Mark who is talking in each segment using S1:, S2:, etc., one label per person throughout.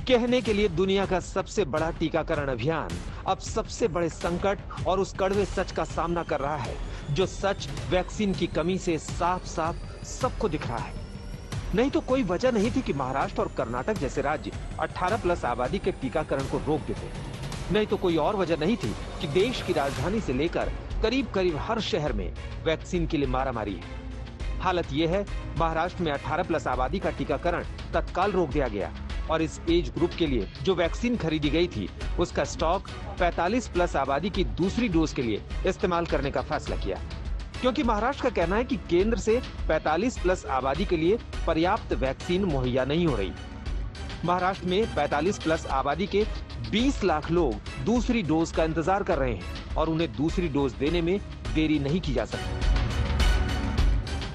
S1: कहने के लिए दुनिया का सबसे बड़ा टीकाकरण अभियान अब सबसे बड़े संकट और उस कड़वे सच का सामना कर रहा है, जो सच वैक्सीन की कमी से साफ साफ सबको दिख रहा है। नहीं तो कोई वजह नहीं थी कि महाराष्ट्र और कर्नाटक जैसे राज्य 18+ आबादी के टीकाकरण को रोक देते। नहीं तो कोई और वजह नहीं थी कि देश की राजधानी से लेकर करीब करीब हर शहर में वैक्सीन के लिए मारामारी है। हालत यह है, महाराष्ट्र में 18+ आबादी का टीकाकरण तत्काल रोक दिया गया और इस एज ग्रुप के लिए जो वैक्सीन खरीदी गई थी उसका स्टॉक 45+ आबादी की दूसरी डोज के लिए इस्तेमाल करने का फैसला किया, क्योंकि महाराष्ट्र का कहना है कि केंद्र से 45+ आबादी के लिए पर्याप्त वैक्सीन मुहैया नहीं हो रही। महाराष्ट्र में 45+ आबादी के 20 लाख लोग दूसरी डोज का इंतजार कर रहे हैं और उन्हें दूसरी डोज देने में देरी नहीं की जा सकती।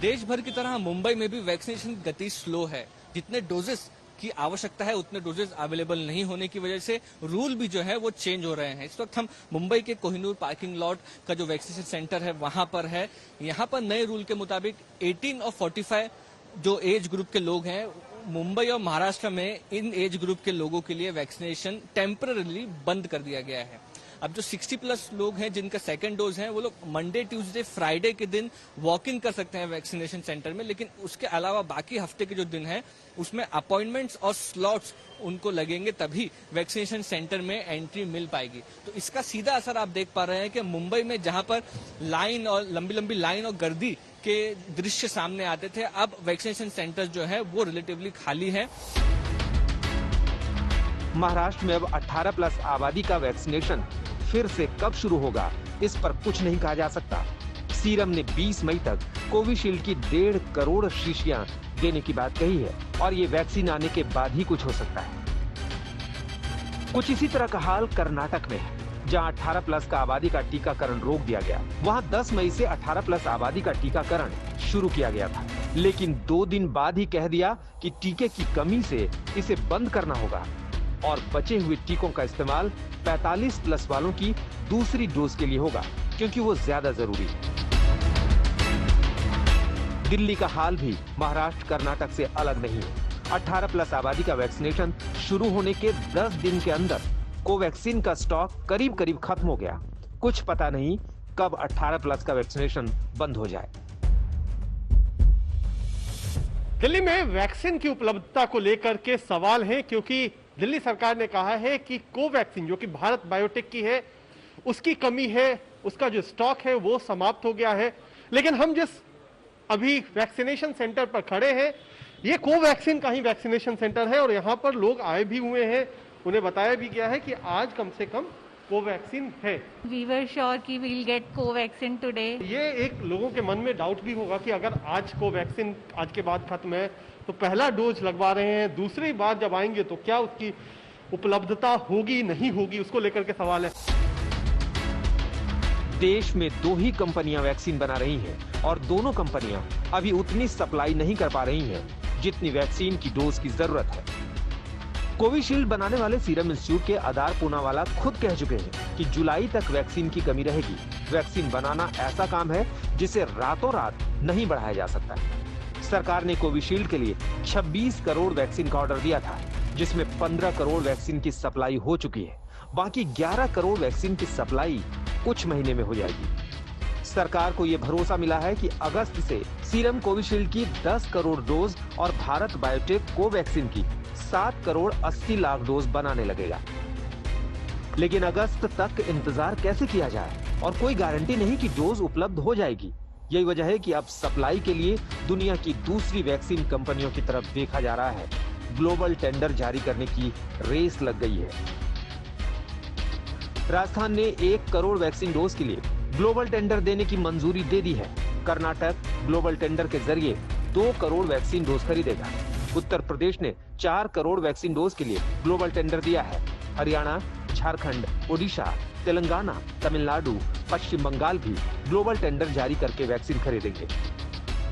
S2: देश भर की तरह मुंबई में भी वैक्सीनेशन गति स्लो है। जितने डोजेस की आवश्यकता है उतने डोजेस अवेलेबल नहीं होने की वजह से रूल भी जो है वो चेंज हो रहे हैं। इस वक्त हम मुंबई के कोहिनूर पार्किंग लॉट का जो वैक्सीनेशन सेंटर है वहां पर है। यहाँ पर नए रूल के मुताबिक 18 और 45 जो एज ग्रुप के लोग हैं, मुंबई और महाराष्ट्र में इन एज ग्रुप के लोगों के लिए वैक्सीनेशन टेम्पररीली बंद कर दिया गया है। अब जो 60+ लोग हैं जिनका सेकंड डोज है वो लोग मंडे, ट्यूसडे, फ्राइडे के दिन वॉक इन कर सकते हैं वैक्सीनेशन सेंटर में, लेकिन उसके अलावा बाकी हफ्ते के जो दिन है उसमें अपॉइंटमेंट्स और स्लॉट्स उनको लगेंगे, तभी वैक्सीनेशन सेंटर में एंट्री मिल पाएगी। तो इसका सीधा असर आप देख पा रहे हैं कि मुंबई में जहां पर लाइन और लंबी लंबी लाइन और गर्दी के दृश्य सामने आते थे, अब वैक्सीनेशन सेंटर जो है वो रिलेटिवली खाली है।
S1: महाराष्ट्र में अब 18+ आबादी का वैक्सीनेशन फिर से कब शुरू होगा, इस पर कुछ नहीं कहा जा सकता। सीरम ने 20 मई तक कोविशील्ड की 1.5 करोड़ शीशियां देने की बात कही है और ये वैक्सीन आने के बाद ही कुछ हो सकता है। कुछ इसी तरह का हाल कर्नाटक में है, जहां 18+ का आबादी का टीकाकरण रोक दिया गया। वहां 10 मई से 18+ आबादी का टीकाकरण शुरू किया गया था, लेकिन 2 दिन बाद ही कह दिया कि टीके की कमी से इसे बंद करना होगा और बचे हुए टीकों का इस्तेमाल 45+ वालों की दूसरी डोज के लिए होगा, क्योंकि वो ज्यादा जरूरी है। दिल्ली का हाल भी महाराष्ट्र कर्नाटक से अलग नहीं है। 18+ आबादी का वैक्सीनेशन शुरू होने के 10 दिन के अंदर कोवैक्सीन का स्टॉक करीब करीब खत्म हो गया। कुछ पता नहीं कब 18+ का वैक्सीनेशन बंद हो जाए।
S3: दिल्ली में वैक्सीन की उपलब्धता को लेकर के सवाल है, क्योंकि दिल्ली सरकार ने कहा है कि कोवैक्सीन जो कि भारत बायोटेक की है उसकी कमी है, उसका जो स्टॉक है वो समाप्त हो गया है। लेकिन हम जिस अभी वैक्सीनेशन सेंटर पर खड़े हैं, ये कोवैक्सीन का ही वैक्सीनेशन सेंटर है और यहाँ पर लोग आए भी हुए हैं। उन्हें बताया भी गया है कि आज कम से कम कोवैक्सीन है।
S4: We were sure कि we'll get कोवैक्सीन today।
S3: ये एक लोगों के मन में डाउट भी होगा कि अगर आज कोवैक्सीन आज के बाद खत्म है तो पहला डोज लगवा रहे हैं, दूसरी बार जब आएंगे तो क्या उसकी उपलब्धता होगी नहीं होगी, उसको लेकर के सवाल है।
S1: देश में 2 ही कंपनियां वैक्सीन बना रही हैं और दोनों कंपनियां अभी उतनी सप्लाई नहीं कर पा रही हैं जितनी वैक्सीन की डोज की जरूरत है। कोविशील्ड बनाने वाले सीरम इंस्टीट्यूट के आधार पूनावाला खुद कह चुके हैं कि जुलाई तक वैक्सीन की कमी रहेगी। वैक्सीन बनाना ऐसा काम है जिसे रातों रात नहीं बढ़ाया जा सकता। सरकार ने कोविशील्ड के लिए 26 करोड़ वैक्सीन का ऑर्डर दिया था, जिसमें 15 करोड़ वैक्सीन की सप्लाई हो चुकी है। बाकी 11 करोड़ वैक्सीन की सप्लाई कुछ महीने में हो जाएगी। सरकार को यह भरोसा मिला है कि अगस्त से सीरम कोविशील्ड की 10 करोड़ डोज और भारत बायोटेक कोवैक्सीन की 7 करोड़ 80 लाख डोज बनाने लगेगा। लेकिन अगस्त तक इंतजार कैसे किया जाए और कोई गारंटी नहीं कि डोज उपलब्ध हो जाएगी। यही वजह है कि अब सप्लाई के लिए दुनिया की दूसरी वैक्सीन कंपनियों की तरफ देखा जा रहा है। ग्लोबल टेंडर जारी करने की रेस लग गई है। राजस्थान ने 1 करोड़ वैक्सीन डोज के लिए ग्लोबल टेंडर देने की मंजूरी दे दी है। कर्नाटक ग्लोबल टेंडर के जरिए 2 करोड़ वैक्सीन डोज खरीदेगा। उत्तर प्रदेश ने 4 करोड़ वैक्सीन डोज के लिए ग्लोबल टेंडर दिया है। हरियाणा, झारखंड, ओडिशा, तेलंगाना, तमिलनाडु, पश्चिम बंगाल भी ग्लोबल टेंडर जारी करके वैक्सीन खरीदेंगे।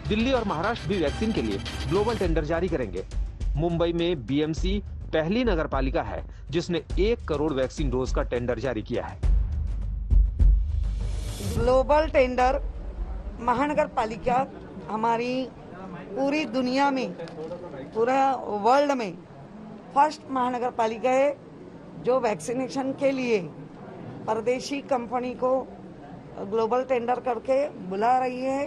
S1: दिल्ली और महाराष्ट्र भी वैक्सीन के लिए ग्लोबल टेंडर जारी करेंगे। मुंबई में बीएमसी पहली नगर पालिका है जिसने 1 करोड़ वैक्सीन डोज का टेंडर जारी किया है।
S5: ग्लोबल टेंडर महानगर पालिका हमारी पूरी दुनिया में, पूरा वर्ल्ड में फर्स्ट महानगर पालिका है जो वैक्सीनेशन के लिए परदेशी कंपनी को ग्लोबल टेंडर करके बुला रही है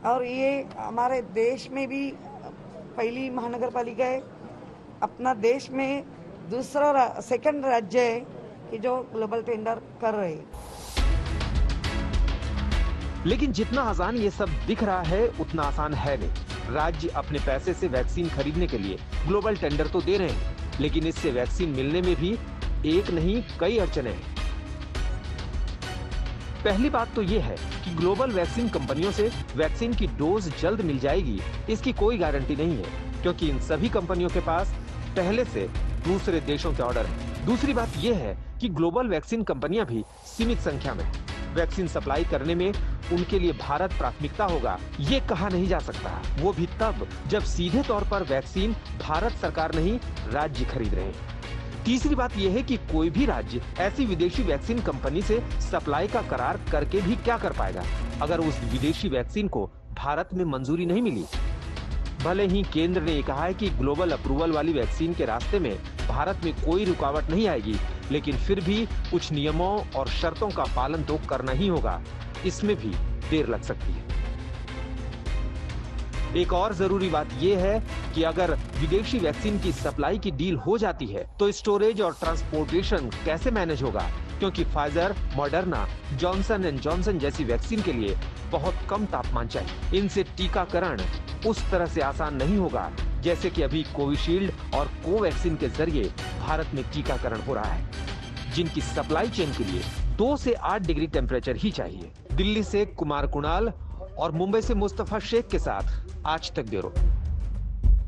S5: और ये हमारे देश में भी पहली महानगर पालिका है। अपना देश में दूसरा सेकंड राज्य है कि जो ग्लोबल टेंडर कर रहे हैं।
S1: लेकिन जितना आसान ये सब दिख रहा है उतना आसान है नहीं। राज्य अपने पैसे से वैक्सीन खरीदने के लिए ग्लोबल टेंडर तो दे रहे हैं, लेकिन इससे वैक्सीन मिलने में भी एक नहीं कई अड़चनें हैं। पहली बात तो ये है कि ग्लोबल वैक्सीन कंपनियों से वैक्सीन की डोज जल्द मिल जाएगी, इसकी कोई गारंटी नहीं है, क्योंकि इन सभी कंपनियों के पास पहले से दूसरे देशों के ऑर्डर हैं। दूसरी बात यह है कि ग्लोबल वैक्सीन कंपनियां भी सीमित संख्या में हैं। वैक्सीन सप्लाई करने में उनके लिए भारत प्राथमिकता होगा, ये कहा नहीं जा सकता। वो भी तब जब सीधे तौर पर वैक्सीन भारत सरकार नहीं राज्य खरीद रहे हैं। तीसरी बात यह है कि कोई भी राज्य ऐसी विदेशी वैक्सीन कंपनी से सप्लाई का करार करके भी क्या कर पाएगा अगर उस विदेशी वैक्सीन को भारत में मंजूरी नहीं मिली। भले ही केंद्र ने कहा है कि ग्लोबल अप्रूवल वाली वैक्सीन के रास्ते में भारत में कोई रुकावट नहीं आएगी, लेकिन फिर भी कुछ नियमों और शर्तों का पालन तो करना ही होगा। इसमें भी देर लग सकती है। एक और जरूरी बात यह है कि अगर विदेशी वैक्सीन की सप्लाई की डील हो जाती है तो स्टोरेज और ट्रांसपोर्टेशन कैसे मैनेज होगा, क्योंकि Pfizer, Moderna, Johnson and Johnson जैसी वैक्सीन के लिए बहुत कम तापमान चाहिए। इनसे टीकाकरण उस तरह से आसान नहीं होगा जैसे कि अभी कोविशील्ड और कोवैक्सीन के जरिए भारत में टीकाकरण हो रहा है, जिनकी सप्लाई चेन के लिए 2 से 8 डिग्री टेम्परेचर ही चाहिए। दिल्ली से कुमार कुणाल और मुंबई से मुस्तफा शेख के साथ आज तक ब्यूरो।